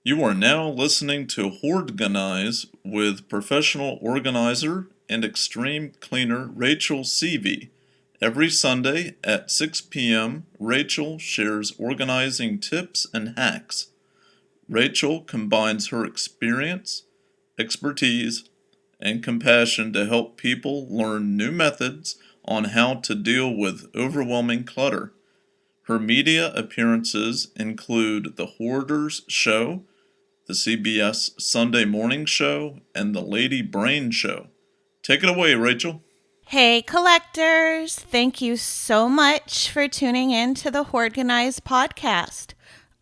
You are now listening to Hoardganize with professional organizer and extreme cleaner Rachel Seavey. Every Sunday at 6 p.m., Rachel shares organizing tips and hacks. Rachel combines her experience, expertise, and compassion to help people learn new methods on how to deal with overwhelming clutter. Her media appearances include The Hoarders Show, the CBS Sunday Morning Show, and the Lady Brain Show. Take it away, Rachel. Hey, collectors! Thank you so much for tuning in to the Hoardganize podcast.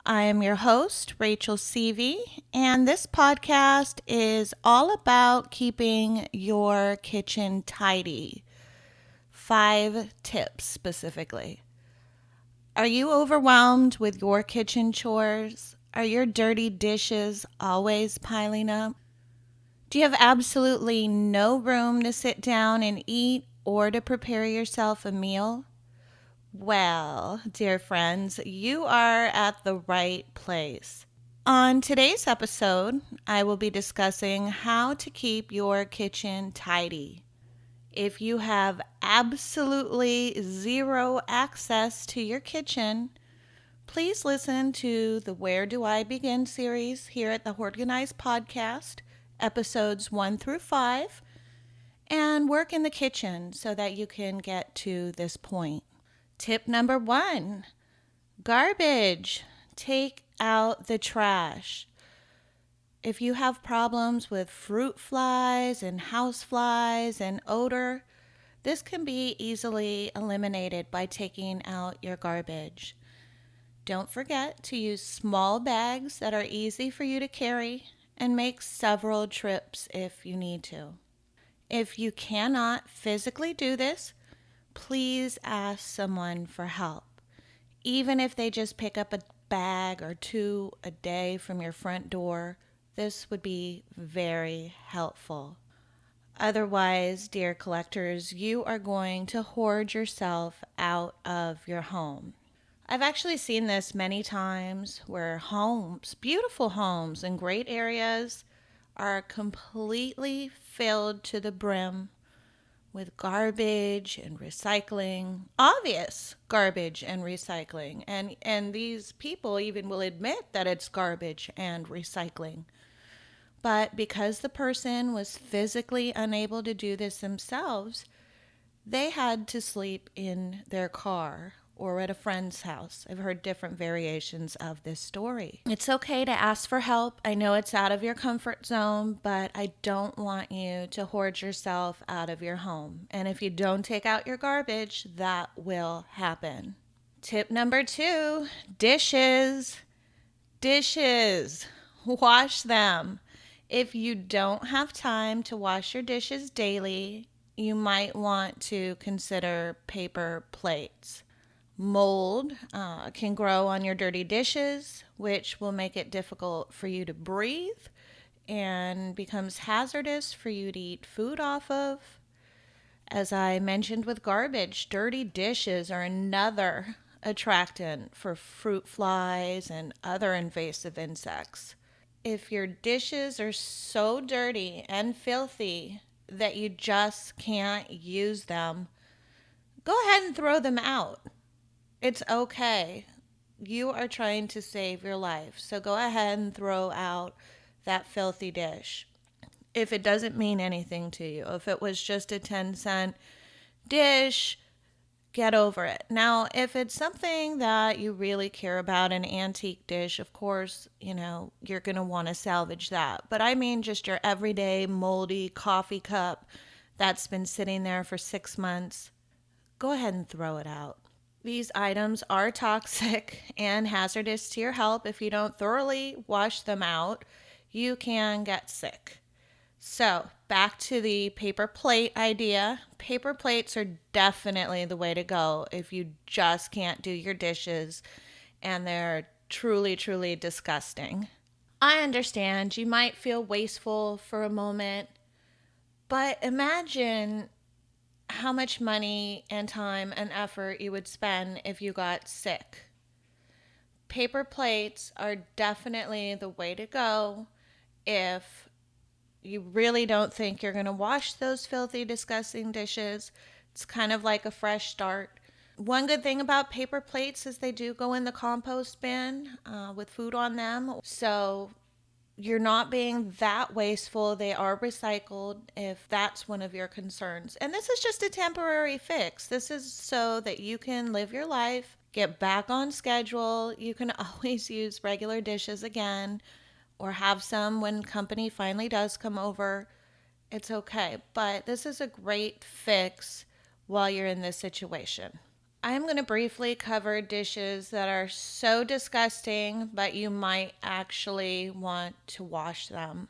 I am your host, Rachel Seavey, and this podcast is all about keeping your kitchen tidy. 5 tips specifically. Are you overwhelmed with your kitchen chores? Are your dirty dishes always piling up? Do you have absolutely no room to sit down and eat or to prepare yourself a meal? Well, dear friends, you are at the right place. On today's episode, I will be discussing how to keep your kitchen tidy. If you have absolutely zero access to your kitchen, please listen to the Where Do I Begin series here at the Hoardganize podcast, episodes 1 through 5, and work in the kitchen so that you can get to this point. Tip number 1, garbage. Take out the trash. If you have problems with fruit flies and house flies and odor, this can be easily eliminated by taking out your garbage. Don't forget to use small bags that are easy for you to carry and make several trips if you need to. If you cannot physically do this, please ask someone for help. Even if they just pick up a bag or 2 a day from your front door, this would be very helpful. Otherwise, dear collectors, you are going to hoard yourself out of your home. I've actually seen this many times where homes, beautiful homes in great areas, are completely filled to the brim with garbage and recycling, obvious garbage and recycling. And these people even will admit that it's garbage and recycling. But because the person was physically unable to do this themselves, they had to sleep in their car or at a friend's house. I've heard different variations of this story. It's okay to ask for help. I know it's out of your comfort zone, but I don't want you to hoard yourself out of your home. And if you don't take out your garbage, that will happen. Tip number 2, dishes. Dishes. Wash them. If you don't have time to wash your dishes daily, you might want to consider paper plates. Mold can grow on your dirty dishes, which will make it difficult for you to breathe and becomes hazardous for you to eat food off of. As I mentioned with garbage, dirty dishes are another attractant for fruit flies and other invasive insects. If your dishes are so dirty and filthy that you just can't use them, go ahead and throw them out. It's okay. You are trying to save your life. So go ahead and throw out that filthy dish. If it doesn't mean anything to you, if it was just a 10-cent dish, get over it. Now, if it's something that you really care about, an antique dish, of course, you're going to want to salvage that. But I mean just your everyday moldy coffee cup that's been sitting there for 6 months, go ahead and throw it out. These items are toxic and hazardous to your health. If you don't thoroughly wash them out, you can get sick. So, back to the paper plate idea. Paper plates are definitely the way to go if you just can't do your dishes and they're truly, truly disgusting. I understand you might feel wasteful for a moment, but imagine how much money and time and effort you would spend if you got sick. Paper plates are definitely the way to go if you really don't think you're going to wash those filthy, disgusting dishes. It's kind of like a fresh start. One good thing about paper plates is they do go in the compost bin with food on them. So you're not being that wasteful. They are recycled if that's one of your concerns. And this is just a temporary fix. This is so that you can live your life, get back on schedule. You can always use regular dishes again or have some when company finally does come over. It's okay. But this is a great fix while you're in this situation. I'm going to briefly cover dishes that are so disgusting, but you might actually want to wash them.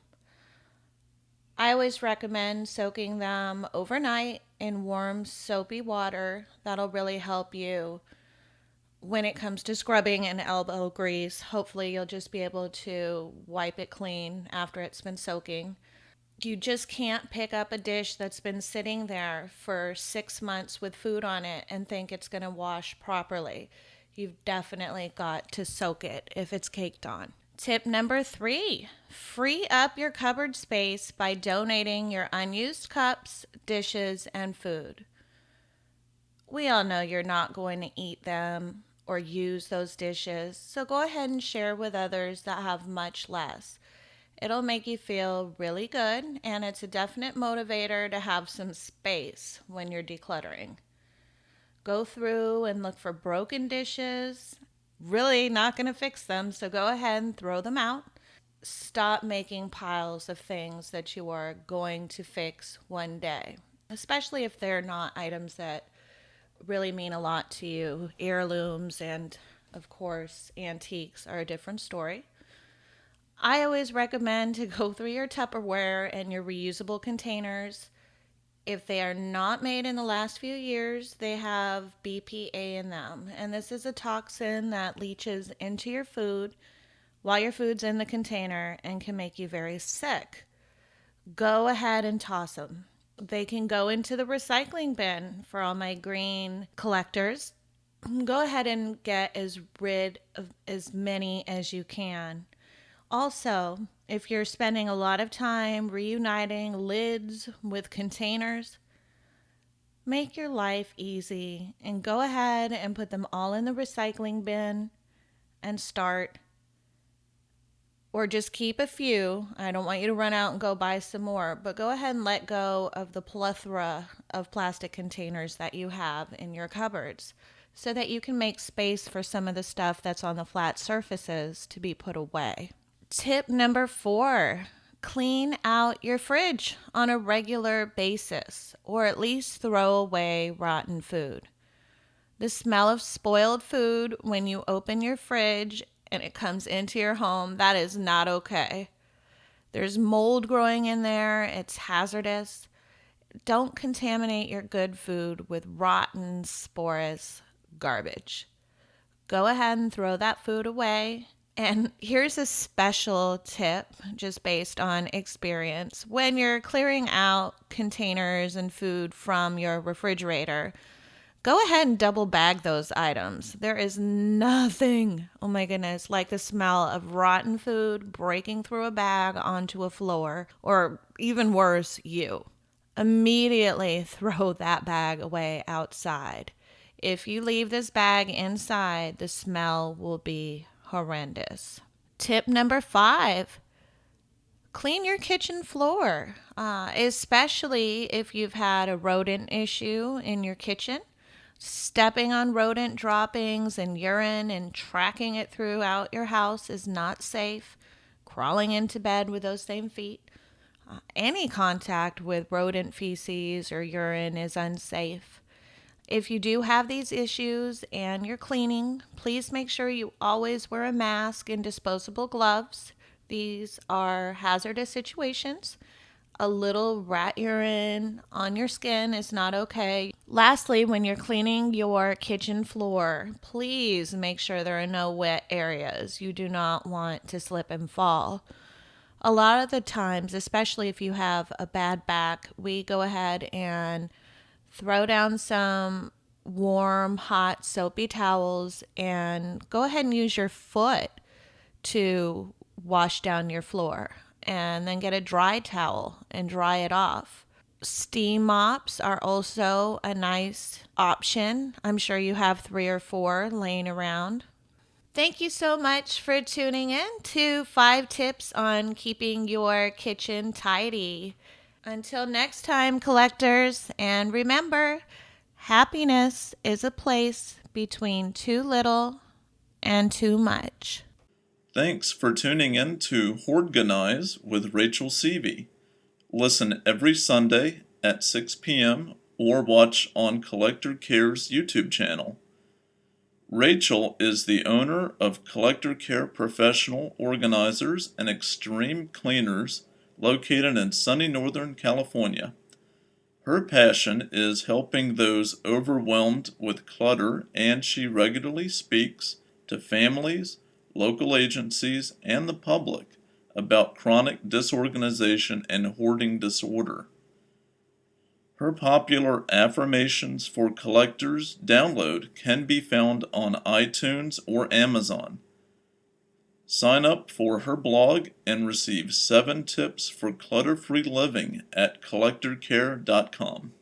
I always recommend soaking them overnight in warm, soapy water. That'll really help you when it comes to scrubbing and elbow grease. Hopefully, you'll just be able to wipe it clean after it's been soaking. You just can't pick up a dish that's been sitting there for 6 months with food on it and think it's going to wash properly. You've definitely got to soak it if it's caked on. Tip number 3, free up your cupboard space by donating your unused cups, dishes, and food. We all know you're not going to eat them or use those dishes, so go ahead and share with others that have much less. It'll make you feel really good, and it's a definite motivator to have some space when you're decluttering. Go through and look for broken dishes. Really not going to fix them, so go ahead and throw them out. Stop making piles of things that you are going to fix one day, especially if they're not items that really mean a lot to you. Heirlooms and, of course, antiques are a different story. I always recommend to go through your Tupperware and your reusable containers. If they are not made in the last few years, they have BPA in them. And this is a toxin that leaches into your food while your food's in the container and can make you very sick. Go ahead and toss them. They can go into the recycling bin for all my green collectors. Go ahead and get as rid of as many as you can. Also, if you're spending a lot of time reuniting lids with containers, make your life easy and go ahead and put them all in the recycling bin and start. Or just keep a few. I don't want you to run out and go buy some more, but go ahead and let go of the plethora of plastic containers that you have in your cupboards so that you can make space for some of the stuff that's on the flat surfaces to be put away. Tip number 4, clean out your fridge on a regular basis, or at least throw away rotten food. The smell of spoiled food when you open your fridge and it comes into your home, that is not okay. There's mold growing in there. It's hazardous. Don't contaminate your good food with rotten, sporous garbage. Go ahead and throw that food away. And here's a special tip just based on experience. When you're clearing out containers and food from your refrigerator, go ahead and double bag those items. There is nothing, oh my goodness, like the smell of rotten food breaking through a bag onto a floor, or even worse, you. Immediately throw that bag away outside. If you leave this bag inside, the smell will be horrendous. Tip number 5, clean your kitchen floor, especially if you've had a rodent issue in your kitchen. Stepping on rodent droppings and urine and tracking it throughout your house is not safe. Crawling into bed with those same feet. Any contact with rodent feces or urine is unsafe. If you do have these issues and you're cleaning, please make sure you always wear a mask and disposable gloves. These are hazardous situations. A little rat urine on your skin is not okay. Lastly, when you're cleaning your kitchen floor, please make sure there are no wet areas. You do not want to slip and fall. A lot of the times, especially if you have a bad back, we go ahead and throw down some warm, hot, soapy towels and go ahead and use your foot to wash down your floor. And then get a dry towel and dry it off. Steam mops are also a nice option. I'm sure you have 3 or 4 laying around. Thank you so much for tuning in to 5 tips on keeping your kitchen tidy. Until next time, collectors, and remember, happiness is a place between too little and too much. Thanks for tuning in to Hoardganize with Rachel Seavey. Listen every Sunday at 6 p.m. or watch on Collector Care's YouTube channel. Rachel is the owner of Collector Care Professional Organizers and Extreme Cleaners located in sunny Northern California. Her passion is helping those overwhelmed with clutter, and she regularly speaks to families, local agencies, and the public about chronic disorganization and hoarding disorder. Her popular Affirmations for Collectors download can be found on iTunes or Amazon. Sign up for her blog and receive 7 tips for clutter-free living at collectorcare.com.